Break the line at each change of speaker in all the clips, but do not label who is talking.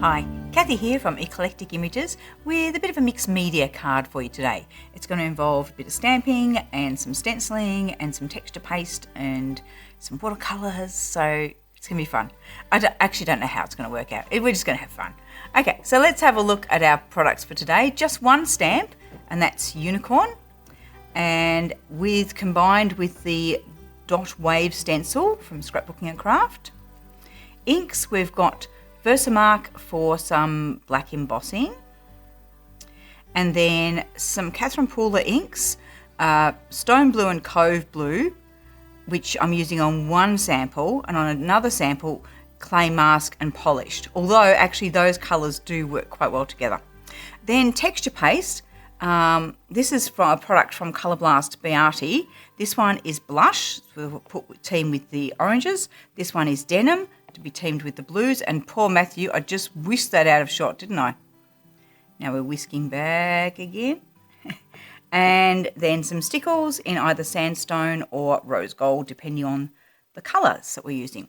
Hi, Cathy here from Eclectic Images with a bit of a mixed media card for you today. It's going to involve a bit of stamping and some stenciling and some texture paste and some watercolours, so it's going to be fun. I actually don't know how it's going to work out. We're just going to have fun. Okay, so let's have a look at our products for today. Just one stamp, and that's Unicorn, and combined with the Dot Wave Stencil from Scrapbooking and Craft. Inks, we've got Versamark for some black embossing, and then some Catherine Pooler inks, Stone Blue and Cove Blue, which I'm using on one sample, and on another sample, Clay Mask and Polished, although actually those colours do work quite well together. Then texture paste, this is from a product from Colour Blast Bearty. This one is Blush, so we'll put team with the oranges. This one is Denim, to be teamed with the blues, and poor Matthew, I just whisked that out of shot, didn't I? Now we're whisking back again. And then some stickles in either sandstone or rose gold, depending on the colours that we're using.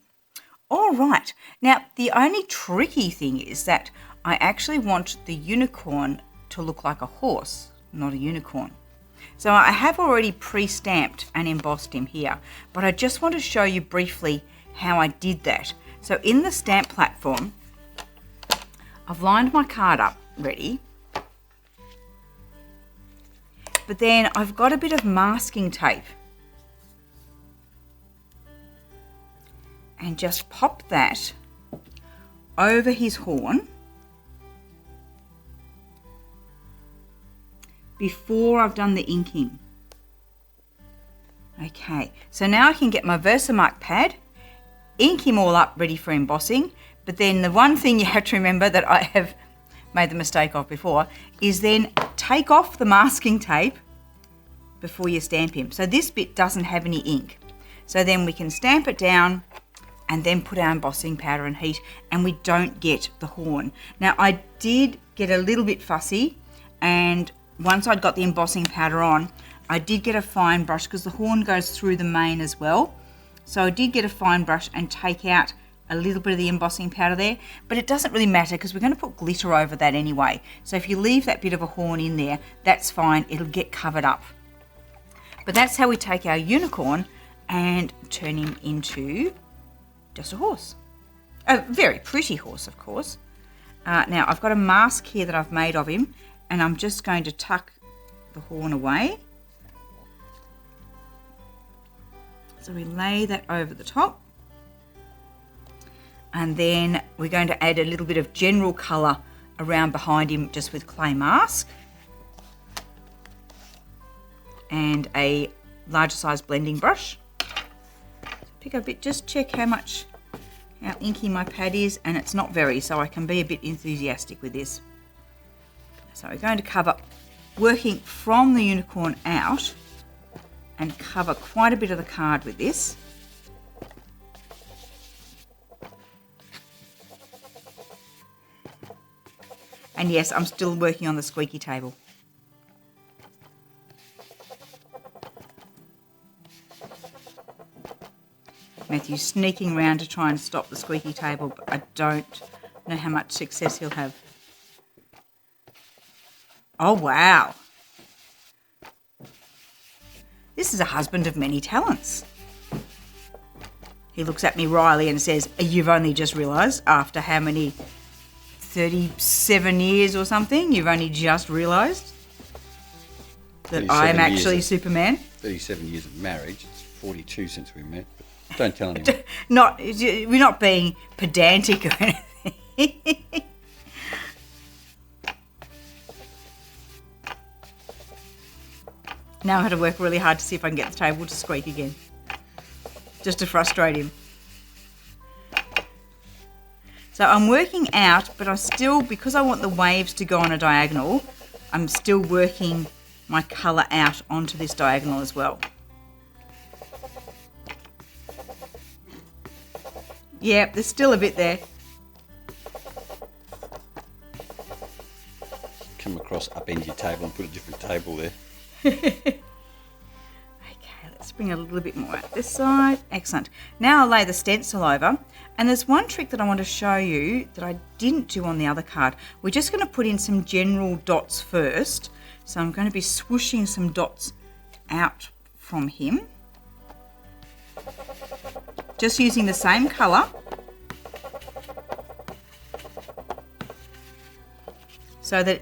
All right, now the only tricky thing is that I actually want the unicorn to look like a horse, not a unicorn. So I have already pre-stamped and embossed him here, but I just want to show you briefly how I did that. So in the stamp platform, I've lined my card up ready, but then I've got a bit of masking tape and just pop that over his horn before I've done the inking. Okay, so now I can get my Versamark pad, ink him all up ready for embossing, but then the one thing you have to remember that I have made the mistake of before is then take off the masking tape before you stamp him. So this bit doesn't have any ink. So then we can stamp it down and then put our embossing powder and heat, and we don't get the horn. Now I did get a little bit fussy, and once I'd got the embossing powder on, I did get a fine brush because the horn goes through the mane as well. So I did get a fine brush and take out a little bit of the embossing powder there, but it doesn't really matter because we're going to put glitter over that anyway. So if you leave that bit of a horn in there, that's fine, it'll get covered up. But that's how we take our unicorn and turn him into just a horse. A very pretty horse, of course. Now I've got a mask here that I've made of him, and I'm just going to tuck the horn away. So we lay that over the top, and then we're going to add a little bit of general colour around behind him just with Clay Mask and a larger size blending brush. So pick up a bit, just check how inky my pad is, and it's not very, so I can be a bit enthusiastic with this. So we're going to cover, working from the unicorn out, and cover quite a bit of the card with this. And yes, I'm still working on the squeaky table. Matthew's sneaking around to try and stop the squeaky table, but I don't know how much success he'll have. Oh, wow. This is a husband of many talents. He looks at me wryly and says, "You've only just realised after how many, 37 years or something, you've only just realised that I am actually Superman?"
37 years of marriage, it's 42 since we met, but don't tell anyone.
We're not being pedantic or anything. Now I have to work really hard to see if I can get the table to squeak again, just to frustrate him. So I'm working out, but I still, because I want the waves to go on a diagonal, I'm still working my colour out onto this diagonal as well. Yeah, there's still a bit there.
Come across, upend your table and put a different table there.
Okay, Let's bring it a little bit more out this side. Excellent. Now I'll lay the stencil over. And there's one trick that I want to show you that I didn't do on the other card. We're just going to put in some general dots first. So I'm going to be swooshing some dots out from him. Just using the same colour. So that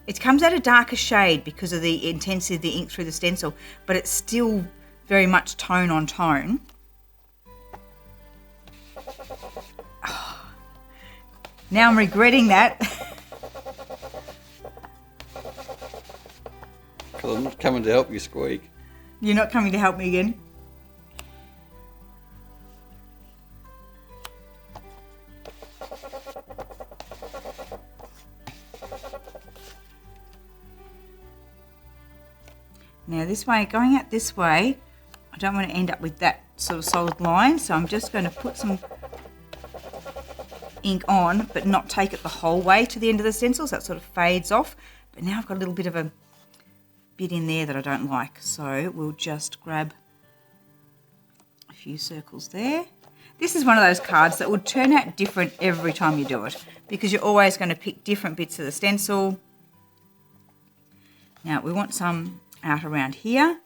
it comes out a darker shade because of the intensity of the ink through the stencil, but it's still very much tone on tone. Oh, now I'm regretting that.
Because I'm not coming to help you, Squeak.
You're not coming to help me again? Now this way, going out this way, I don't want to end up with that sort of solid line, so I'm just going to put some ink on, but not take it the whole way to the end of the stencil, so that sort of fades off. But now I've got a little bit of a bit in there that I don't like, so we'll just grab a few circles there. This is one of those cards that will turn out different every time you do it, because you're always going to pick different bits of the stencil. Now we want some out around here.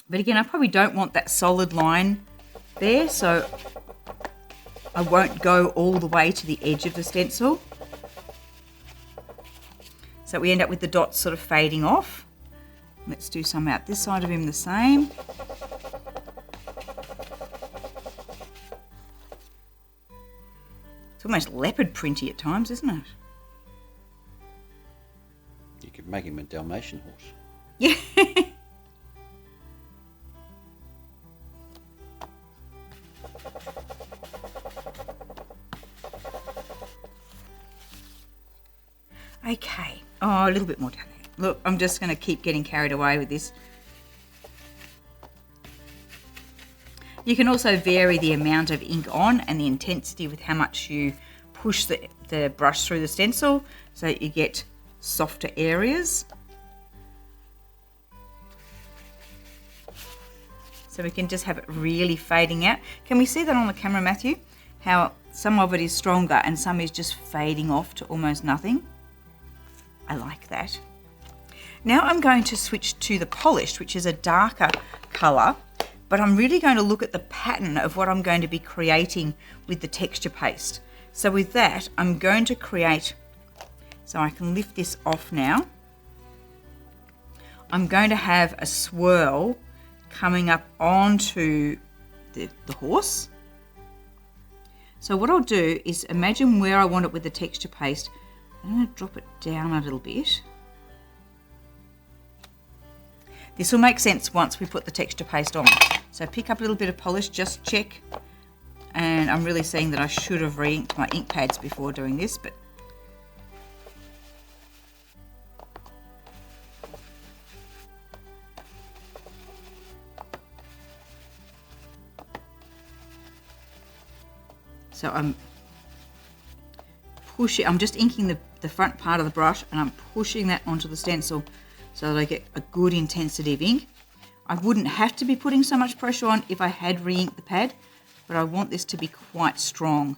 But again, I probably don't want that solid line there, so I won't go all the way to the edge of the stencil. So we end up with the dots sort of fading off. Let's do some out this side of him the same. It's almost leopard printy at times, isn't it?
You could make him a Dalmatian horse.
Yeah. Okay. Oh, a little bit more down there. Look, I'm just going to keep getting carried away with this. You can also vary the amount of ink on and the intensity with how much you push the brush through the stencil so that you get softer areas. So we can just have it really fading out. Can we see that on the camera, Matthew? How some of it is stronger and some is just fading off to almost nothing. I like that. Now I'm going to switch to the polished, which is a darker colour, but I'm really going to look at the pattern of what I'm going to be creating with the texture paste. So with that, I'm going to create, so I can lift this off now. I'm going to have a swirl coming up onto the horse. So what I'll do is imagine where I want it with the texture paste. I'm going to drop it down a little bit. This will make sense once we put the texture paste on. So pick up a little bit of polish, just check. And I'm really seeing that I should have re-inked my ink pads before doing this, but so I'm just inking the front part of the brush and I'm pushing that onto the stencil so that I get a good intensity of ink. I wouldn't have to be putting so much pressure on if I had re-inked the pad, but I want this to be quite strong.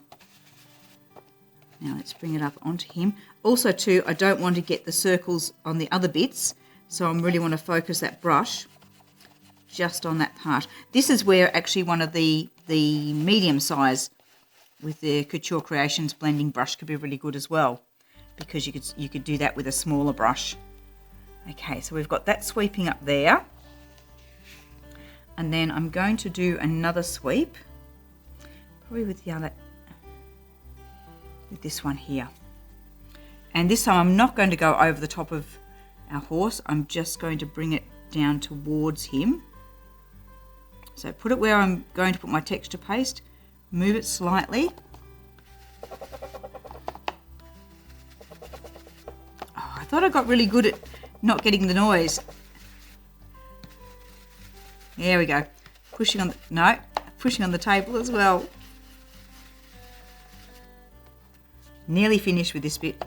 Now let's bring it up onto him. Also too, I don't want to get the circles on the other bits, so I really want to focus that brush just on that part. This is where actually one of the medium size with the Couture Creations blending brush could be really good as well, because you could do that with a smaller brush. Okay, so we've got that sweeping up there. And then I'm going to do another sweep, probably with this one here. And this time I'm not going to go over the top of our horse, I'm just going to bring it down towards him. So put it where I'm going to put my texture paste, move it slightly. Oh, I thought I got really good at not getting the noise. There we go. Pushing on the table as well. Nearly finished with this bit.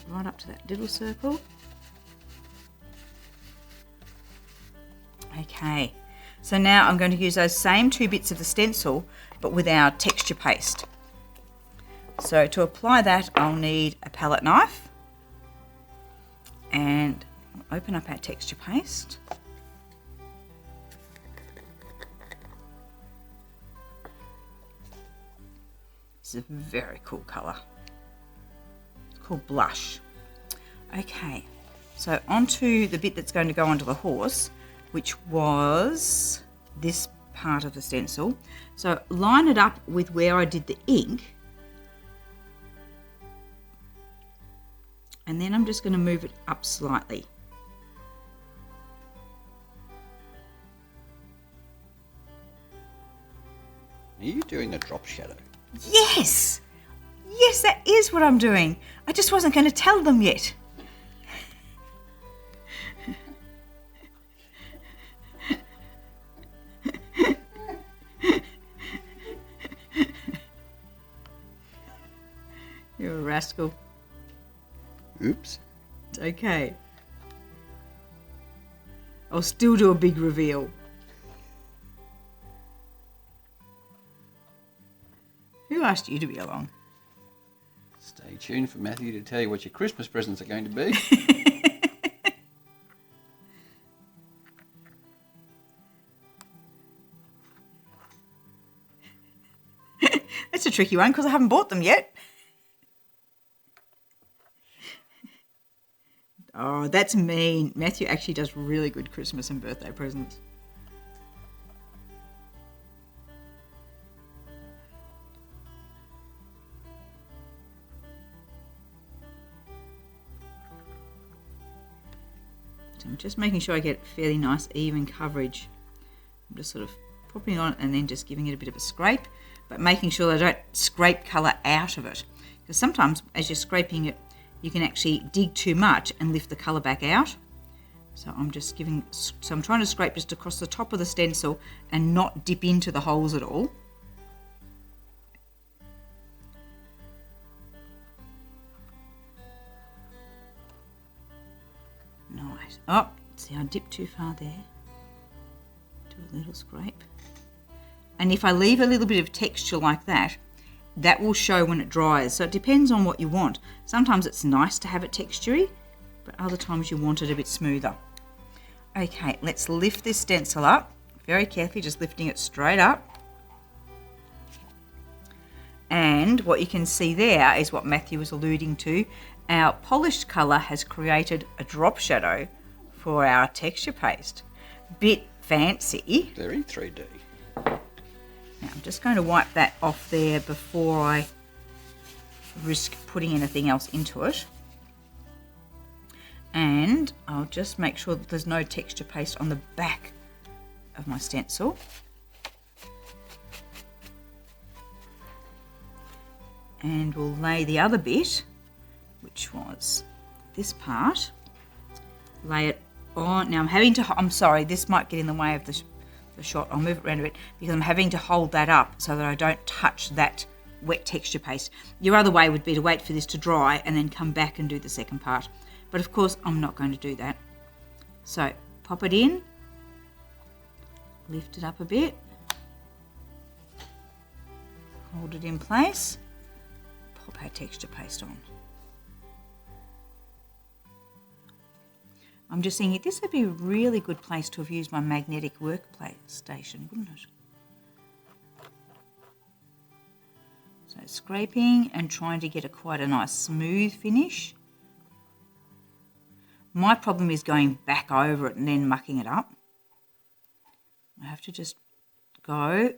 right up to that little circle. Okay, so now I'm going to use those same 2 bits of the stencil, but with our texture paste. So to apply that, I'll need a palette knife, and I'll open up our texture paste. This is a very cool colour. It's called Blush. Okay, so onto the bit that's going to go onto the horse, which was this part of the stencil. So line it up with where I did the ink, and then I'm just going to move it up slightly.
Are you doing the drop shadow?
Yes! Yes, that is what I'm doing. I just wasn't going to tell them yet. You're a rascal.
Oops.
It's okay. I'll still do a big reveal. Who asked you to be along?
Stay tuned for Matthew to tell you what your Christmas presents are going to be.
That's a tricky one because I haven't bought them yet. Oh, that's mean. Matthew actually does really good Christmas and birthday presents. So I'm just making sure I get fairly nice even coverage. I'm just sort of popping on it and then just giving it a bit of a scrape, but making sure I don't scrape colour out of it. Because sometimes as you're scraping it, you can actually dig too much and lift the colour back out. So I'm trying to scrape just across the top of the stencil and not dip into the holes at all. Nice. Oh, see, I dipped too far there. Do a little scrape. And if I leave a little bit of texture like that, that will show when it dries. So it depends on what you want. Sometimes it's nice to have it textury, but other times you want it a bit smoother. Okay, let's lift this stencil up. Very carefully, just lifting it straight up. And what you can see there is what Matthew was alluding to. Our polished colour has created a drop shadow for our texture paste. Bit fancy.
Very 3D.
Now I'm just going to wipe that off there before I risk putting anything else into it. And I'll just make sure that there's no texture paste on the back of my stencil. And we'll lay the other bit, which was this part, lay it on. Now I'm sorry, this might get in the way of the shot. I'll move it around a bit because I'm having to hold that up so that I don't touch that wet texture paste. Your other way would be to wait for this to dry and then come back and do the second part. But of course, I'm not going to do that. So pop it in, lift it up a bit, hold it in place, pop our texture paste on. I'm just thinking this would be a really good place to have used my magnetic workstation, wouldn't it? So scraping and trying to get quite a nice smooth finish. My problem is going back over it and then mucking it up. I have to just go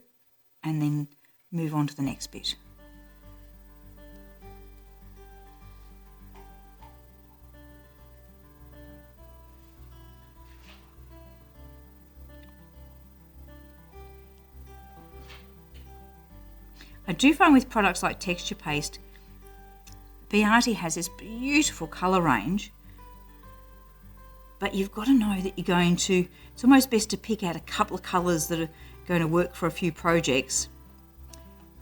and then move on to the next bit. I do find with products like Texture Paste, Beati has this beautiful colour range, but you've got to know that you're going to, it's almost best to pick out a couple of colours that are going to work for a few projects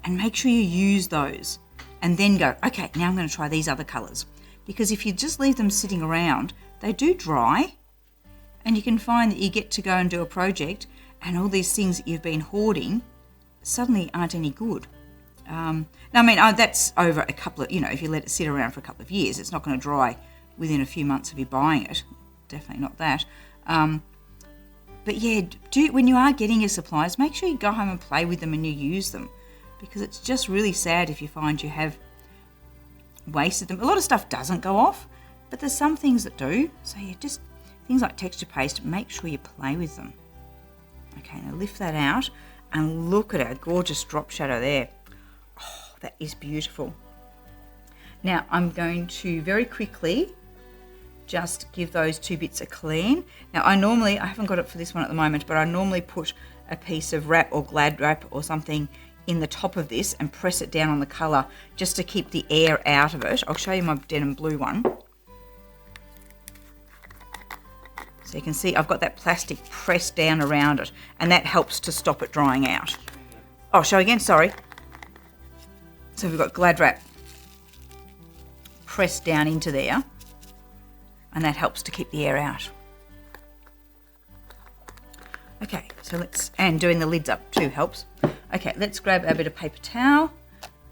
and make sure you use those and then go, okay, now I'm going to try these other colours. because if you just leave them sitting around, they do dry, and you can find that you get to go and do a project and all these things that you've been hoarding suddenly aren't any good. Now, I mean, that's over a couple of, if you let it sit around for a couple of years, it's not going to dry within a few months of you buying it. Definitely not that. But yeah, when you are getting your supplies, make sure you go home and play with them and you use them, because it's just really sad if you find you have wasted them. A lot of stuff doesn't go off, but there's some things that do. So yeah, just things like texture paste, make sure you play with them. Okay, now lift that out and look at our gorgeous drop shadow there. Oh, that is beautiful. Now I'm going to very quickly just give those two bits a clean. Now I haven't got it for this one at the moment, but I normally put a piece of wrap or Glad wrap or something in the top of this and press it down on the colour just to keep the air out of it. I'll show you my denim blue one. So you can see I've got that plastic pressed down around it, and that helps to stop it drying out. Oh, show again, sorry. So we've got Glad wrap pressed down into there, and that helps to keep the air out. Okay, so and doing the lids up too helps. Okay, let's grab our bit of paper towel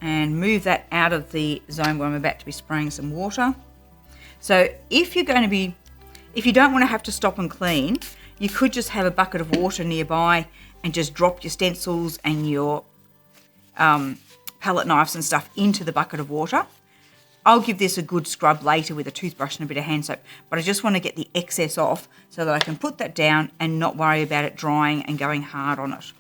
and move that out of the zone where I'm about to be spraying some water. So if you don't want to have to stop and clean, you could just have a bucket of water nearby and just drop your stencils and your palette knives and stuff into the bucket of water. I'll give this a good scrub later with a toothbrush and a bit of hand soap, but I just want to get the excess off so that I can put that down and not worry about it drying and going hard on it.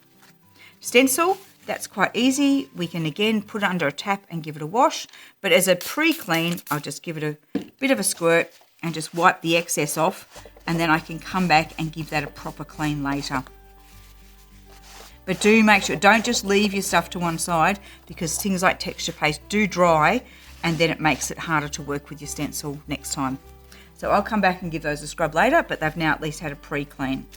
Stencil, that's quite easy. We can again put it under a tap and give it a wash, but as a pre-clean, I'll just give it a bit of a squirt and just wipe the excess off, and then I can come back and give that a proper clean later. But do make sure, don't just leave your stuff to one side, because things like texture paste do dry and then it makes it harder to work with your stencil next time. So I'll come back and give those a scrub later, but they've now at least had a pre-clean.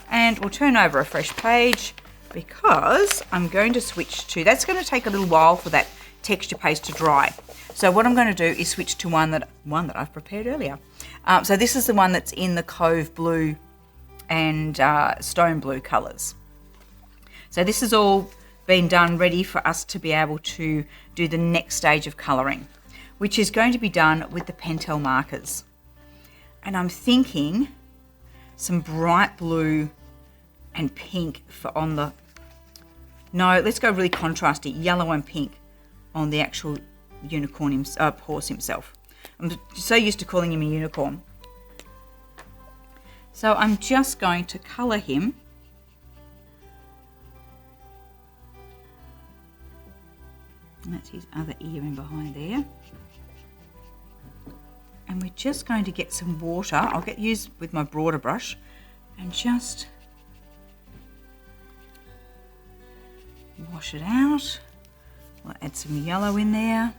And we'll turn over a fresh page because I'm going to switch to, that's going to take a little while for that texture paste to dry. So what I'm going to do is switch to one that I've prepared earlier. So this is the one that's in the Cove Blue and Stone Blue colours. So this has all been done ready for us to be able to do the next stage of colouring, which is going to be done with the Pentel markers. And I'm thinking some bright blue and pink for on the, no, let's go really contrasty, yellow and pink on the actual unicorn, horse himself. I'm so used to calling him a unicorn. So I'm just going to colour him and that's his other ear in behind there. And we're just going to get some water. I'll use with my broader brush and just wash it out. I'll add some yellow in there.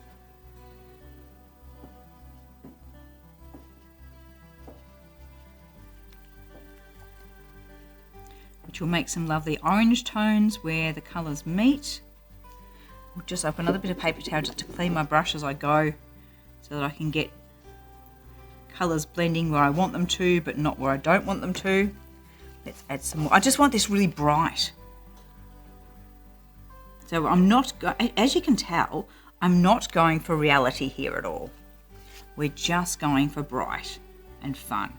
Which will make some lovely orange tones where the colours meet. I'll just open another bit of paper towel just to clean my brush as I go so that I can get colours blending where I want them to, but not where I don't want them to. Let's add some more. I just want this really bright. So I'm not, as you can tell, I'm not going for reality here at all. We're just going for bright and fun.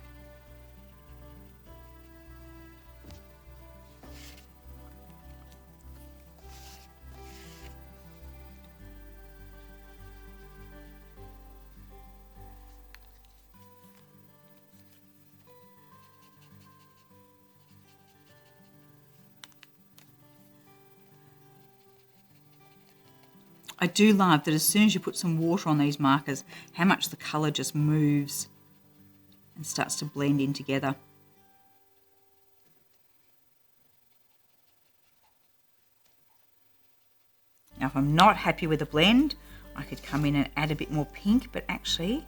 I do love that as soon as you put some water on these markers, how much the colour just moves and starts to blend in together. Now, if I'm not happy with the blend, I could come in and add a bit more pink, but actually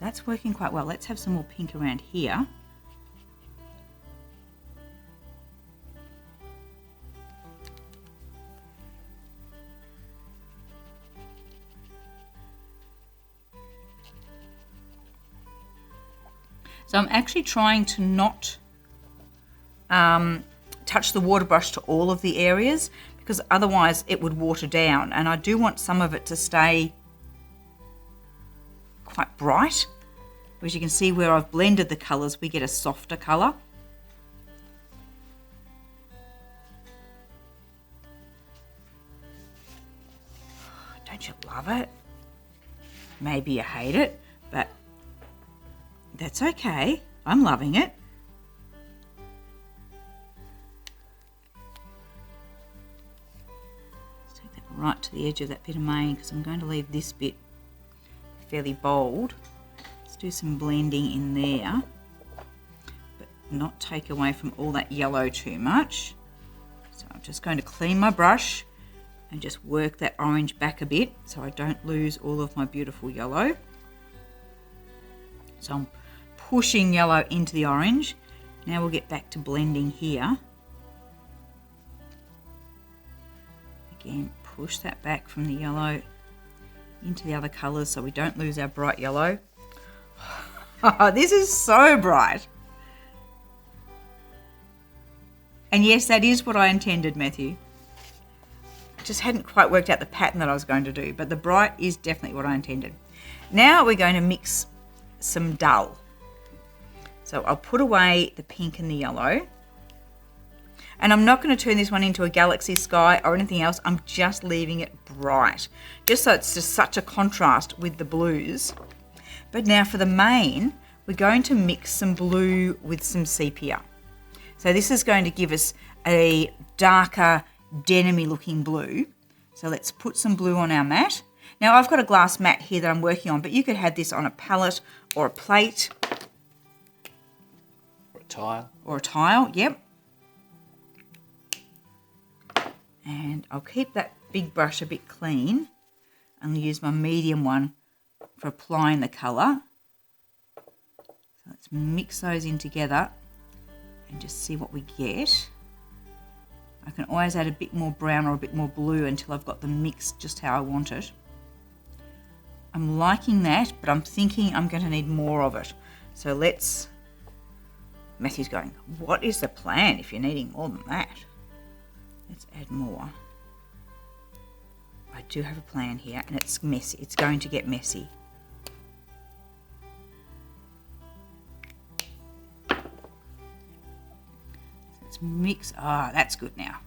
that's working quite well. Let's have some more pink around here. So I'm actually trying to not touch the water brush to all of the areas, because otherwise it would water down, and I do want some of it to stay quite bright. As you can see where I've blended the colours, we get a softer colour. Don't you love it? Maybe you hate it, but that's okay. I'm loving it. Let's take that right to the edge of that bit of mane, because I'm going to leave this bit fairly bold. Let's do some blending in there, but not take away from all that yellow too much. So I'm just going to clean my brush and just work that orange back a bit so I don't lose all of my beautiful yellow. So I'm pushing yellow into the orange. Now we'll get back to blending here. Again, push that back from the yellow into the other colours so we don't lose our bright yellow. Oh, this is so bright. And yes, that is what I intended, Matthew. I just hadn't quite worked out the pattern that I was going to do, but the bright is definitely what I intended. Now we're going to mix some dull. So I'll put away the pink and the yellow. And I'm not going to turn this one into a galaxy sky or anything else. I'm just leaving it bright, just so it's just such a contrast with the blues. But now for the mane, we're going to mix some blue with some sepia. So this is going to give us a darker, denim-y looking blue. So let's put some blue on our mat. Now I've got a glass mat here that I'm working on, but you could have this on a palette or a plate.
Or a tile.
Or a tile, yep. And I'll keep that big brush a bit clean and use my medium one for applying the colour. So let's mix those in together and just see what we get. I can always add a bit more brown or a bit more blue until I've got the mix just how I want it. I'm liking that, but I'm thinking I'm going to need more of it. So let's... Matthew's going, what is the plan if you're needing more than that? Let's add more. I do have a plan here, and it's messy. It's going to get messy. So let's mix. Ah, that's good now.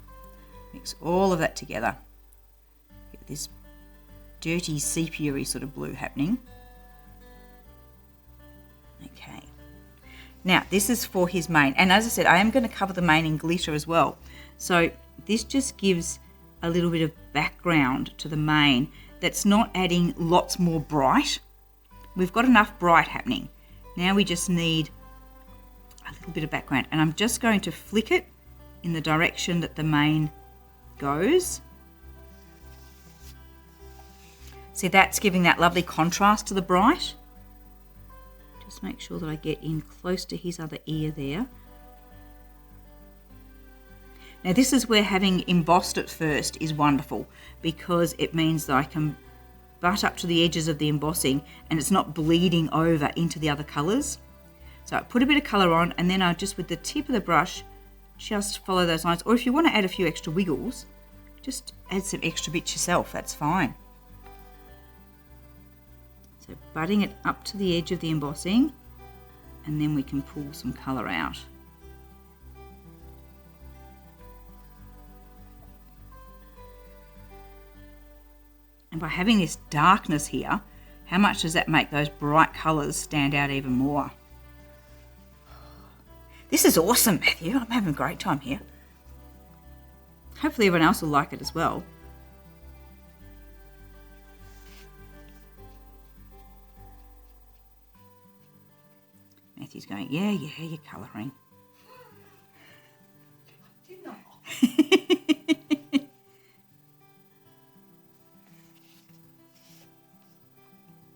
Mix all of that together. Get this dirty sepia-y sort of blue happening. Okay. Now, this is for his mane. And as I said, I am going to cover the mane in glitter as well. So this just gives a little bit of background to the mane that's not adding lots more bright. We've got enough bright happening. Now we just need a little bit of background. And I'm just going to flick it in the direction that the mane goes. See, that's giving that lovely contrast to the bright. Just make sure that I get in close to his other ear there. Now this is where having embossed it first is wonderful, because it means that I can butt up to the edges of the embossing and it's not bleeding over into the other colours. So I put a bit of colour on, and then I just, with the tip of the brush, just follow those lines. Or if you want to add a few extra wiggles, just add some extra bits yourself, that's fine. So butting it up to the edge of the embossing, and then we can pull some colour out. And by having this darkness here, how much does that make those bright colours stand out even more? This is awesome, Matthew. I'm having a great time here. Hopefully everyone else will like it as well. Matthew's going, yeah, you're colouring.
Didn't I?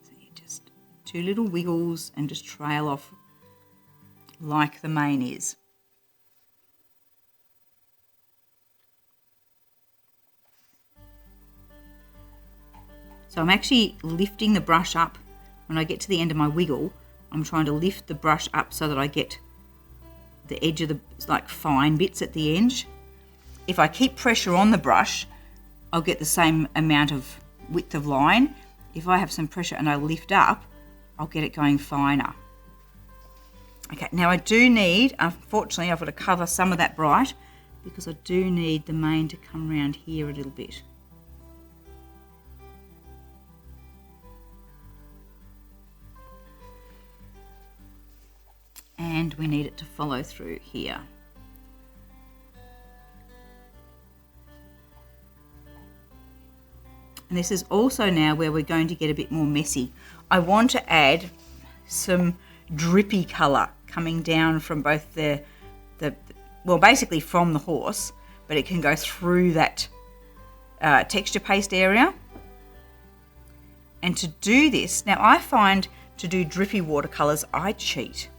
So you just two little wiggles and just trail off like the mane is. So I'm actually lifting the brush up when I get to the end of my wiggle. I'm trying to lift the brush up so that I get the edge of the like fine bits at the edge. If I keep pressure on the brush, I'll get the same amount of width of line. If I have some pressure and I lift up, I'll get it going finer. Okay, now I do need, unfortunately, I've got to cover some of that bright because I do need the mane to come around here a little bit. And we need it to follow through here. And this is also now where we're going to get a bit more messy. I want to add some drippy colour coming down from both well, basically from the horse, but it can go through that texture paste area. And to do this, now I find to do drippy watercolours, I cheat.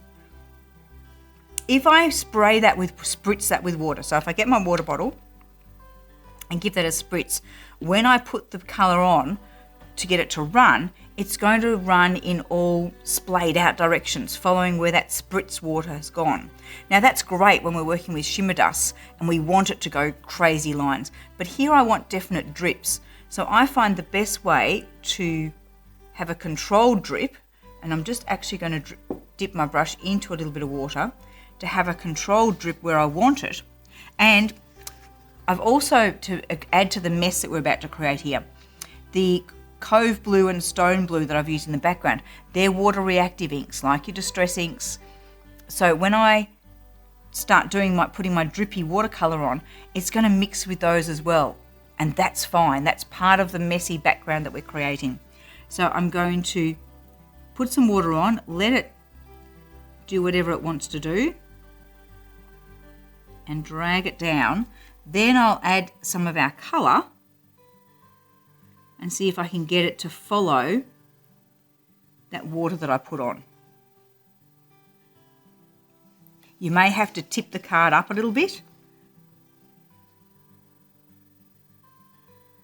If I spritz that with water, so if I get my water bottle and give that a spritz, when I put the colour on to get it to run, it's going to run in all splayed out directions, following where that spritz water has gone. Now that's great when we're working with shimmer dusts and we want it to go crazy lines, but here I want definite drips. So I find the best way to have a controlled drip, and I'm just actually going to dip my brush into a little bit of water to have a controlled drip where I want it. And I've also, to add to the mess that we're about to create here, the Cove Blue and Stone Blue that I've used in the background, they're water reactive inks, like your distress inks. So when I start putting my drippy watercolour on, it's going to mix with those as well. And that's fine. That's part of the messy background that we're creating. So I'm going to put some water on, let it do whatever it wants to do, and drag it down. Then I'll add some of our colour and see if I can get it to follow that water that I put on. You may have to tip the card up a little bit,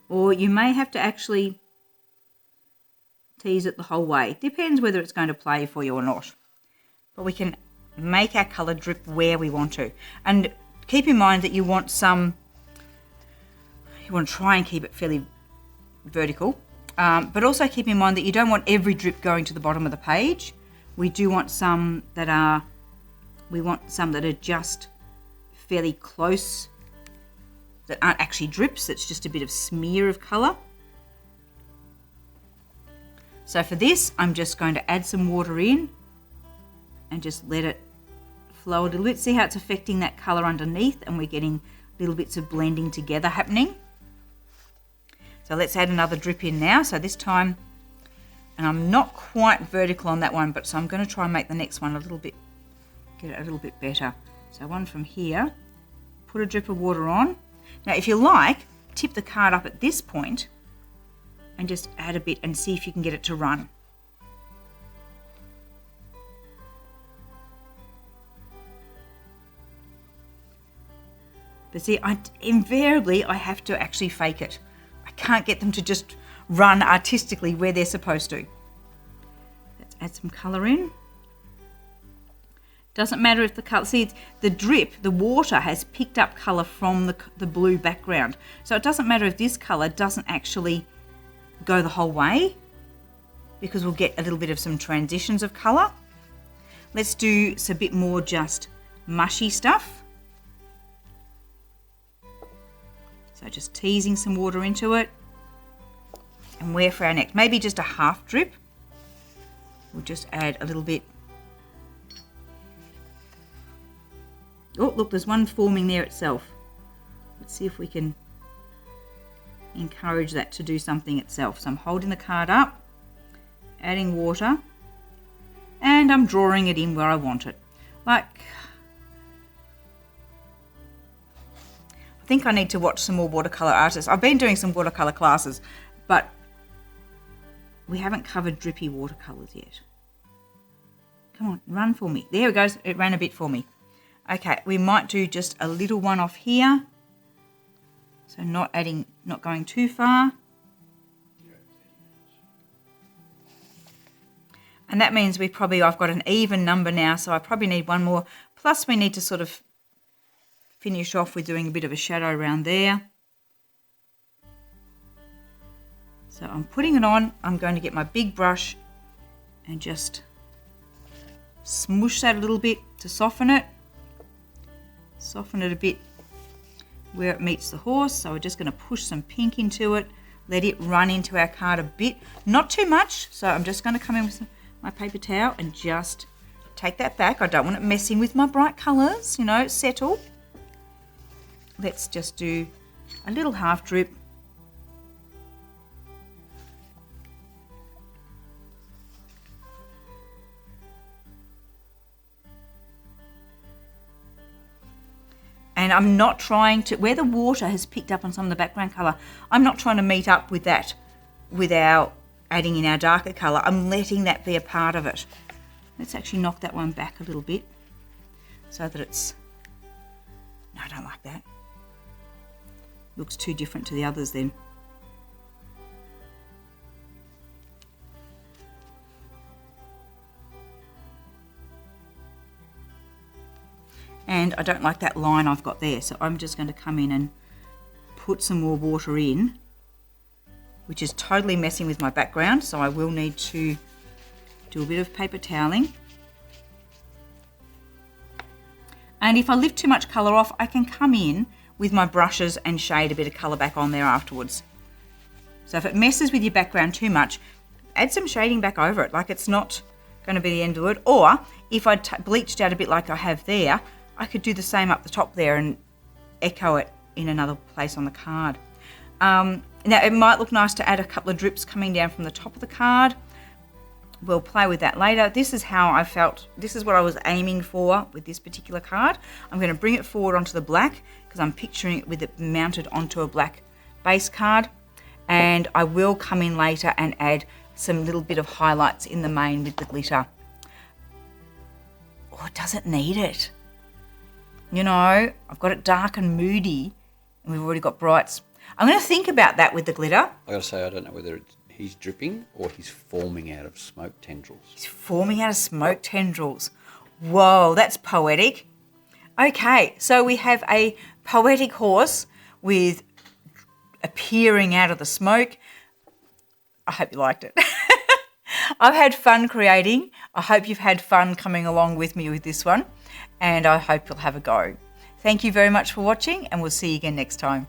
or you may have to actually tease it the whole way. Depends whether it's going to play for you or not. But we can make our colour drip where we want to. And keep in mind that you want to try and keep it fairly vertical, but also keep in mind that you don't want every drip going to the bottom of the page. We do want some that are just fairly close, that aren't actually drips, it's just a bit of smear of colour. So for this, I'm just going to add some water in and just let it flow a little bit. See how it's affecting that colour underneath, and we're getting little bits of blending together happening. So let's add another drip in now. So this time, and I'm not quite vertical on that one, but so I'm going to try and make the next one get it a little bit better. So one from here, put a drip of water on. Now if you like, tip the card up at this point and just add a bit and see if you can get it to run. But see, invariably I have to actually fake it. I can't get them to just run artistically where they're supposed to. Let's add some colour in. Doesn't matter if the colour, see the drip, the water has picked up colour from the blue background. So it doesn't matter if this colour doesn't actually go the whole way, because we'll get a little bit of some transitions of colour. Let's do a bit more just mushy stuff. So just teasing some water into it. And where for our next? Maybe just a half drip. We'll just add a little bit. Oh, look, there's one forming there itself. Let's see if we can encourage that to do something itself. So I'm holding the card up, adding water, and I'm drawing it in where I want it. Like, I think I need to watch some more watercolour artists. I've been doing some watercolour classes, but we haven't covered drippy watercolours yet. Come on, run for me. There it goes. It ran a bit for me. Okay, we might do just a little one off here. So not going too far. And that means I've got an even number now, so I probably need one more. Plus we need to sort of finish off with doing a bit of a shadow around there. So I'm putting it on. I'm going to get my big brush and just smoosh that a little bit to soften it. Soften it a bit where it meets the horse. So we're just going to push some pink into it. Let it run into our card a bit. Not too much. So I'm just going to come in with my paper towel and just take that back. I don't want it messing with my bright colours, you know, settle. Let's just do a little half drip. And I'm not trying to, where the water has picked up on some of the background colour, I'm not trying to meet up with that without adding in our darker colour. I'm letting that be a part of it. Let's actually knock that one back a little bit so that it's, no, I don't like that. Looks too different to the others then. And I don't like that line I've got there, so I'm just going to come in and put some more water in, which is totally messing with my background, so I will need to do a bit of paper toweling. And if I lift too much colour off, I can come in with my brushes and shade a bit of colour back on there afterwards. So if it messes with your background too much, add some shading back over it, like it's not going to be the end of it. Or if I bleached out a bit like I have there, I could do the same up the top there and echo it in another place on the card. Now it might look nice to add a couple of drips coming down from the top of the card. We'll play with that later. This is how I felt, this is what I was aiming for with this particular card. I'm going to bring it forward onto the black because I'm picturing it with it mounted onto a black base card. And I will come in later and add some little bit of highlights in the main with the glitter. Or does it need it? You know, I've got it dark and moody and we've already got brights. I'm going to think about that with the glitter.
I got to say, I don't know whether he's dripping or he's forming out of smoke tendrils.
He's forming out of smoke tendrils. Whoa, that's poetic. Okay, so we have a poetic horse with appearing out of the smoke. I hope you liked it. I've had fun creating. I hope you've had fun coming along with me with this one. And I hope you'll have a go. Thank you very much for watching, and we'll see you again next time.